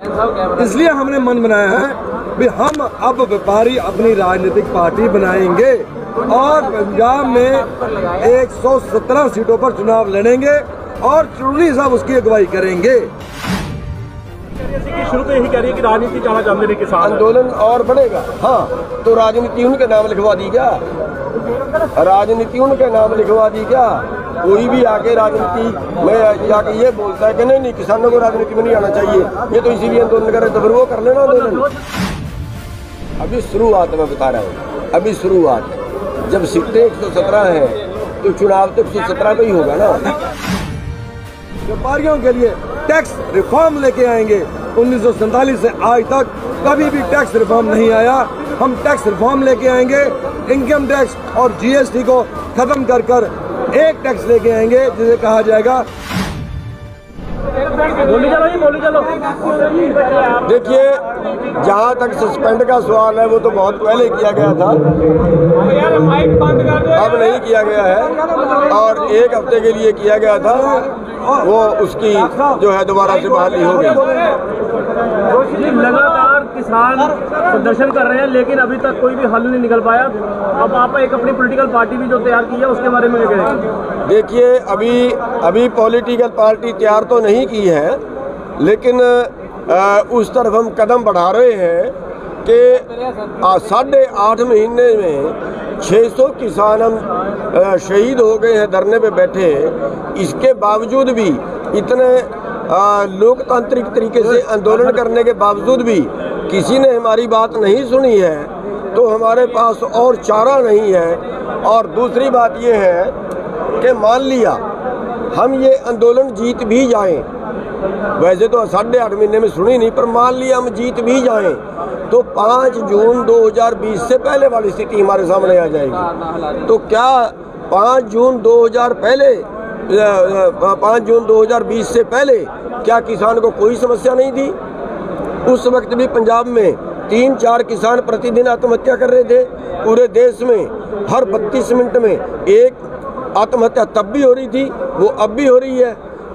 इसलिए हमने मन बनाया है भी हम अब व्यापारी अपनी राजनीतिक पार्टी बनाएंगे और पंजाब में 117 सीटों पर चुनाव लड़ेंगे और चुनी साहब उसकी अगुवाई करेंगे। शुरू से यही कह रही है कि राजनीति जाना चाहते हैं किसान, आंदोलन और बढ़ेगा। हाँ, तो राजनीति उनके नाम लिखवा दी क्या? राजनीति उनके नाम लिखवा दी क्या? कोई भी आके राजनीति में जाके ये बोलता है कि नहीं किसानों को राजनीति में नहीं आना चाहिए, ये तो इसीलिए आंदोलन कर रहे, तो फिर वो कर लेना आंदोलन। अभी शुरुआत में बता रहा हूँ, अभी शुरुआत। जब सीटें 117 हैं तो चुनाव तो 117 का ही होगा ना। व्यापारियों के लिए टैक्स रिफॉर्म लेके आएंगे। 1947 से आज तक कभी भी टैक्स रिफॉर्म नहीं आया। हम टैक्स रिफॉर्म लेके आएंगे। इनकम टैक्स और जीएसटी को खत्म कर एक टैक्स लेके आएंगे जिसे कहा जाएगा। बोली चलो। देखिए, जहाँ तक सस्पेंड का सवाल है वो तो बहुत पहले किया गया था, अब नहीं किया गया है और 1 हफ्ते के लिए किया गया था, वो उसकी जो है दोबारा से बहाली हो गई। लगातार किसान प्रदर्शन कर रहे हैं लेकिन अभी तक कोई भी हल नहीं निकल पाया। अब आप एक अपनी पॉलिटिकल पार्टी भी जो तैयार की है उसके बारे में क्या कहेंगे? देखिए, अभी पॉलिटिकल पार्टी तैयार तो नहीं की है, लेकिन उस तरफ हम कदम बढ़ा रहे हैं कि 8.5 महीने में 600 किसान हम शहीद हो गए हैं धरने पे बैठे। इसके बावजूद भी इतने लोकतांत्रिक तरीके से आंदोलन करने के बावजूद भी किसी ने हमारी बात नहीं सुनी है, तो हमारे पास और चारा नहीं है। और दूसरी बात ये है कि मान लिया हम ये आंदोलन जीत भी जाएं, वैसे तो 8.5 महीने में सुनी नहीं, पर मान लिया हम जीत भी जाएं तो 5 जून 2020 से पहले वाली स्थिति हमारे सामने आ जाएगी। तो क्या 5 जून 2020 से पहले क्या किसान को कोई समस्या नहीं थी? उस वक्त भी पंजाब में 3-4 किसान प्रतिदिन आत्महत्या कर रहे थे। पूरे देश में हर 32 मिनट में एक आत्महत्या तब भी हो रही थी, वो अब भी हो रही है।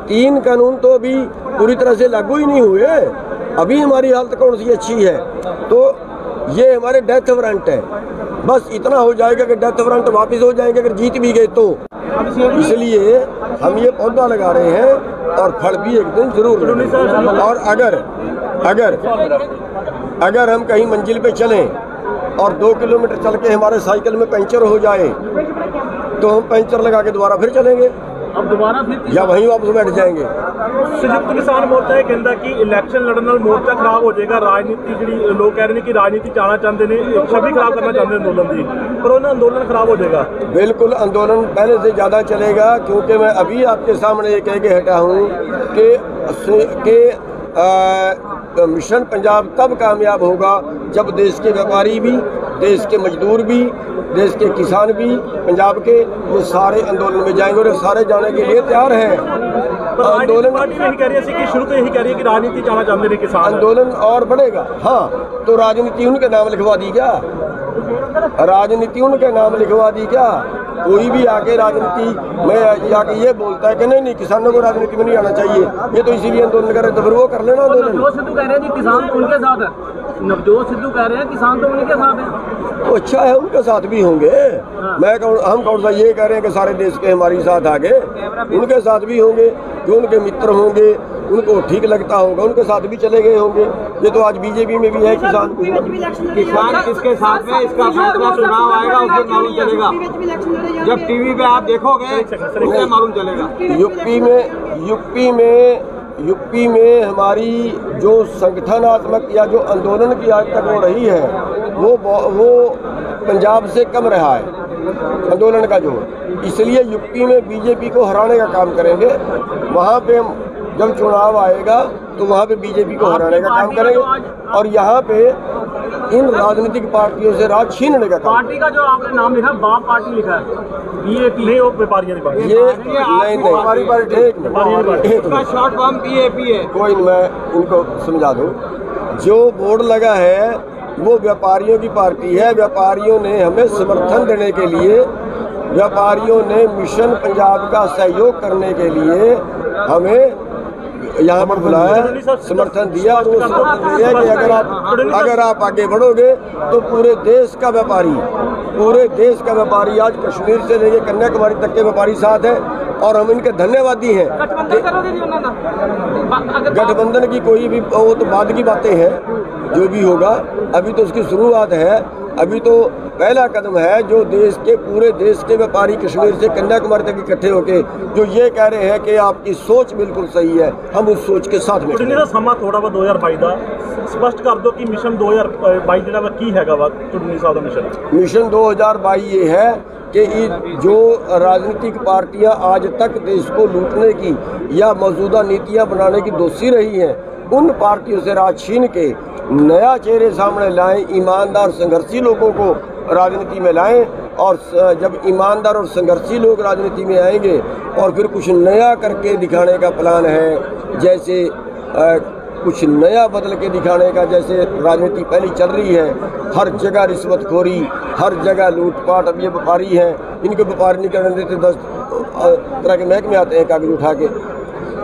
3 कानून तो अभी पूरी तरह से लागू ही नहीं हुए, अभी हमारी हालत कौन सी अच्छी है। तो ये हमारे डेथ वारंट है, बस इतना हो जाएगा कि डेथ वारंट वापस हो जाएंगे अगर जीत भी गए तो। इसलिए हम ये पौधा लगा रहे हैं और फल भी एक दिन जरूर। और अगर हम कहीं मंजिल पे चलें और 2 किलोमीटर चल के हमारे साइकिल में पंचर हो जाए तो हम पंचर लगा के दोबारा फिर चलेंगे, अब दोबारा फिर या वहीं वापस बैठ जाएंगे। संयुक्त किसान मोर्चा ये कहता कि इलेक्शन लड़ने मोर्चा खराब हो जाएगा। राजनीति जी लोग कह रहे हैं कि राजनीति जाना चाहते हैं, छवि खराब करना चाहते हैं आंदोलन की, पर आंदोलन खराब हो जाएगा। बिल्कुल, आंदोलन पहले से ज़्यादा चलेगा, क्योंकि मैं अभी आपके सामने ये कह के हटा हूँ कि मिशन पंजाब तब कामयाब होगा जब देश के व्यापारी भी, देश के मजदूर भी, देश के किसान भी पंजाब के वो सारे आंदोलन में जाएंगे और सारे जाने के लिए तैयार हैं। आंदोलन पार्टी यही कह रही है कि शुरू से यही कह रही है कि राजनीति जाना चाहते हैं किसान, आंदोलन और बढ़ेगा। हाँ, तो राजनीति उनके नाम लिखवा दी क्या? राजनीति उनके नाम लिखवा दी क्या? कोई भी आके राजनीति में जाके ये बोलता है कि नहीं किसानों को राजनीति में नहीं आना चाहिए, ये तो इसीलिए आंदोलन कर रहे, तो फिर वो कर लेना आंदोलन। नवजोत सिद्धू कह रहे हैं कि किसान तो उनके साथ है। नवजोत सिद्धू कह रहे हैं किसान तो उनके साथ है। तो अच्छा है, उनके साथ भी होंगे। हम कौन सा ये कह रहे हैं कि सारे देश के हमारे साथ आगे, उनके साथ भी होंगे। जो उनके मित्र होंगे, उनको ठीक लगता होगा, उनके साथ भी चले गए होंगे। ये तो आज बीजेपी में भी है किसान किसके साथ में इसका फैसला चुनाव आएगा उस दिन मालूम चलेगा। जब टीवी पे आप देखोगे उससे मालूम चलेगा। यूपी में हमारी जो संगठनात्मक या जो आंदोलन की आज तक हो रही है वो पंजाब से कम रहा है आंदोलन का जो। इसलिए यूपी में बीजेपी को हराने का काम करेंगे। वहाँ पे हम जब चुनाव आएगा तो वहाँ पे बीजेपी को हराने का काम करेंगे और यहाँ पे इन राजनीतिक पार्टियों से राज छीनने का काम। पार्टी का जो आपने नाम लिखा बाप पार्टी लिखा है, बीएपी नहीं, वो व्यापारियों की पार्टी। ये नहीं हमारी पार्टी एक शॉर्ट फॉर्म बीएपी है। कोई नहीं, मैं इनको समझा दूँ। जो बोर्ड लगा है वो व्यापारियों की पार्टी है। व्यापारियों ने हमें समर्थन देने के लिए, व्यापारियों ने मिशन पंजाब का सहयोग करने के लिए हमें यहाँ पर बुलाया, समर्थन दिया और वो समर्थन दिया कि अगर आप आगे बढ़ोगे तो पूरे देश का व्यापारी आज कश्मीर से लेके कन्याकुमारी तक के व्यापारी साथ है और हम इनके धन्यवादी हैं। गठबंधन की कोई भी वो तो बाद की बातें हैं, जो भी होगा अभी तो उसकी शुरुआत है। अभी तो पहला कदम है जो पूरे देश के व्यापारी कश्मीर से कन्याकुमारी तक इकट्ठे होके जो ये कह रहे हैं कि आपकी सोच बिल्कुल सही है, हम उस सोच के साथ में ਸਮਾਂ ਥੋੜਾ ਵਾ 2022 ਦਾ ਸਪਸ਼ਟ ਕਰ ਦਿਓ ਕਿ ਮਿਸ਼ਨ 2022 ਜਿਹੜਾ ਵਾ ਕੀ ਹੈਗਾ ਵਾ ਚੁਣਨੀ ਸਾਹਿਬ ਦਾ मिशन 2022 ये है कि जो राजनीतिक पार्टियां आज तक देश को लूटने की या मौजूदा नीतियां बनाने की दोषी रही हैं, उन पार्टियों से राज छीन के नया चेहरे सामने लाएं, ईमानदार संघर्षी लोगों को राजनीति में लाएं। और जब ईमानदार और संघर्षी लोग राजनीति में आएंगे और फिर कुछ नया करके दिखाने का प्लान है, जैसे कुछ नया बदल के दिखाने का, जैसे राजनीति पहले चल रही है, हर जगह रिश्वतखोरी, हर जगह लूटपाट। अब ये व्यापारी हैं, इनको व्यापार नहीं करने देते, 10 तरह के महकमे आते हैं कागज उठा के।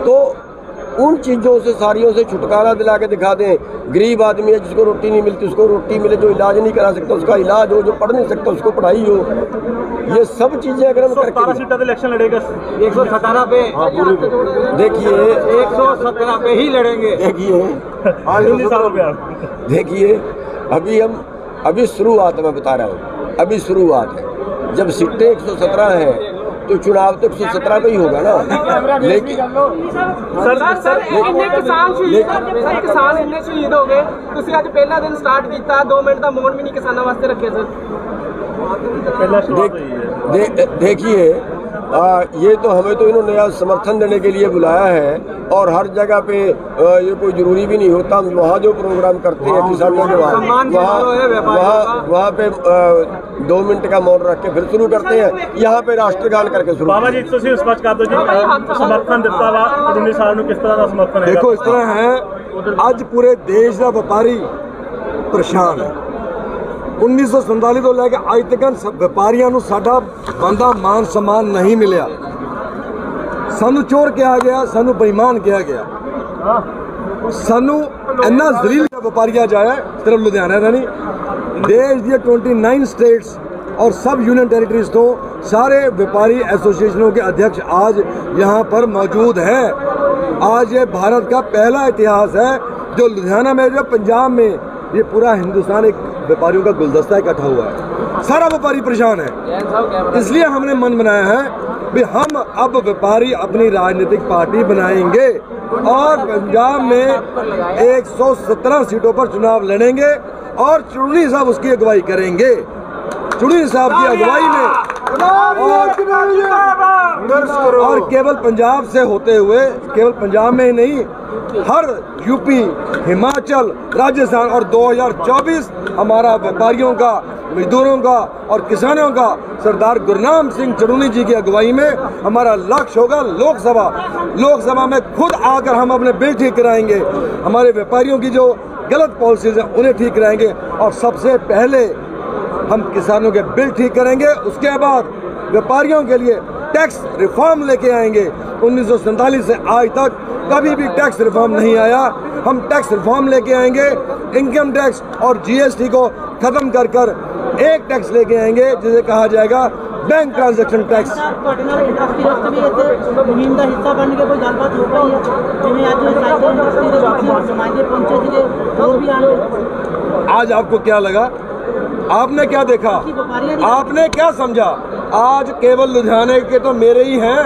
तो उन चीज़ों से सारियों से छुटकारा दिला के दिखा दें। गरीब आदमी है जिसको रोटी नहीं मिलती उसको रोटी मिले, जो इलाज नहीं करा सकता उसका इलाज हो, जो पढ़ नहीं सकता उसको पढ़ाई हो। ये सब चीज़ें अगर हम करके सीटा इलेक्शन लड़ेगा 117 पे, देखिए 117 पे ही लड़ेंगे। देखिए अभी शुरुआत में बता रहा हूँ, अभी शुरुआत है। जब सीटें 117 हैं तो चुनाव तो 117 पे ही होगा ना। लेकिन सर इन्ने किसान शहीद हो गए, ਤੁਸੀਂ ਅੱਜ ਪਹਿਲਾ दिन स्टार्ट किया, 2 मिनट का मौन भी नहीं किसानों वास्ते रखे सर। देखिए ये तो हमें तो इन्होंने आज समर्थन देने के लिए बुलाया है और हर जगह पे ये कोई जरूरी भी नहीं होता। वहाँ जो प्रोग्राम करते हैं किसानों के वहाँ पे 2 मिनट का मौन रख के फिर शुरू करते हैं, यहाँ पे राष्ट्रगान करके शुरू। बाबा जी ਤੁਸੀਂ ਸਪਸ਼ਟ ਕਰ ਦਿਓ ਜੀ ਸਮਰਥਨ ਦਿੱਤਾ ਵਾ ਚੁਣਨੀ ਸਾਹਿਬ ਨੂੰ, ਕਿਸ ਤਰ੍ਹਾਂ ਦਾ ਸਮਰਥਨ ਹੈ? देखो इस तरह है, ਅੱਜ पूरे देश का व्यापारी परेशान है। 1947 ਤੋਂ ਲੈ ਕੇ ਅੱਜ ਤੱਕ ਵਪਾਰੀਆਂ ਨੂੰ ਸਾਡਾ ਬੰਦਾ ਮਾਨ ਸਨਮਾਨ ਨਹੀਂ ਮਿਲਿਆ। ਸਾਨੂੰ ਚੋਰ ਕਿਹਾ ਗਿਆ, ਸਾਨੂੰ ਬੇਈਮਾਨ ਕਿਹਾ ਗਿਆ, ਸਾਨੂੰ ਇੰਨਾ ਜ਼ਲੀਲ ਵਪਾਰੀਆਂ ਜਾਇਆ। ਸਿਰਫ ਲੁਧਿਆਣਾ ਦਾ नहीं, देश दी 29 स्टेट्स और सब यूनियन टेरिटरीज तो सारे व्यापारी एसोसिएशनों के अध्यक्ष आज यहाँ पर मौजूद हैं। आज ये भारत का पहला इतिहास है जो लुधियाना में, जो पंजाब में, ये पूरा हिंदुस्तान एक व्यापारियों का गुलदस्ता इकट्ठा हुआ है। सारा व्यापारी परेशान है। इसलिए हमने मन बनाया है भी हम अब व्यापारी अपनी राजनीतिक पार्टी बनाएंगे और पंजाब में 117 सीटों पर चुनाव लड़ेंगे और चुन्नी साहब उसकी अगुवाई करेंगे। चुन्नी साहब की अगुवाई में और केवल पंजाब से होते हुए, केवल पंजाब में ही नहीं, हर यूपी, हिमाचल, राजस्थान और 2024 हमारा व्यापारियों का, मजदूरों का और किसानों का सरदार गुरनाम सिंह चढ़ूनी जी की अगुवाई में हमारा लक्ष्य होगा लोकसभा में खुद आकर हम अपने बिल ठीक कराएंगे। हमारे व्यापारियों की जो गलत पॉलिसीज हैं उन्हें ठीक कराएंगे और सबसे पहले हम किसानों के बिल ठीक करेंगे। उसके बाद व्यापारियों के लिए टैक्स रिफॉर्म लेके आएंगे। 1947 से आज तक कभी भी टैक्स रिफॉर्म नहीं आया। हम टैक्स रिफॉर्म लेके आएंगे। इनकम टैक्स और जीएसटी को खत्म कर एक टैक्स लेके आएंगे जिसे कहा जाएगा बैंक ट्रांजैक्शन टैक्स। आज आपको क्या लगा? आपने क्या देखा? आपने क्या समझा? आज केवल लुधियाने के तो मेरे ही हैं,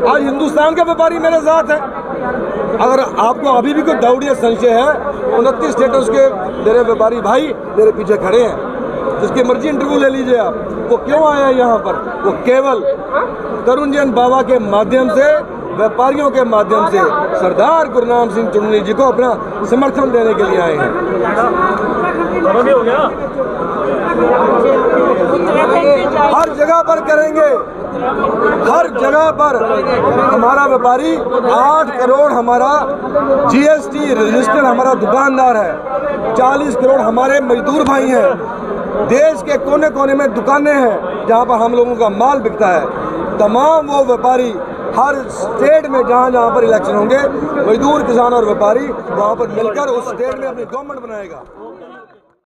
आज हिंदुस्तान के व्यापारी मेरे साथ हैं। अगर आपको अभी भी कोई डाउट या संशय है, 29 स्टेटस के मेरे व्यापारी भाई मेरे पीछे खड़े हैं, जिसकी मर्जी इंटरव्यू ले लीजिए आप। वो क्यों आया यहाँ पर? वो केवल तरुण जैन बाबा के माध्यम से, व्यापारियों के माध्यम से सरदार गुरनाम सिंह चुन्नी जी को अपना समर्थन देने के लिए आए हैं। हर जगह पर करेंगे, हर जगह पर हमारा व्यापारी 8 करोड़ हमारा जीएसटी रजिस्टर्ड हमारा दुकानदार है, 40 करोड़ हमारे मजदूर भाई हैं। देश के कोने कोने में दुकानें हैं जहां पर हम लोगों का माल बिकता है। तमाम वो व्यापारी हर स्टेट में जहाँ जहाँ पर इलेक्शन होंगे, मजदूर, किसान और व्यापारी वहाँ पर मिलकर उस स्टेट में अपनी गवर्नमेंट बनाएगा।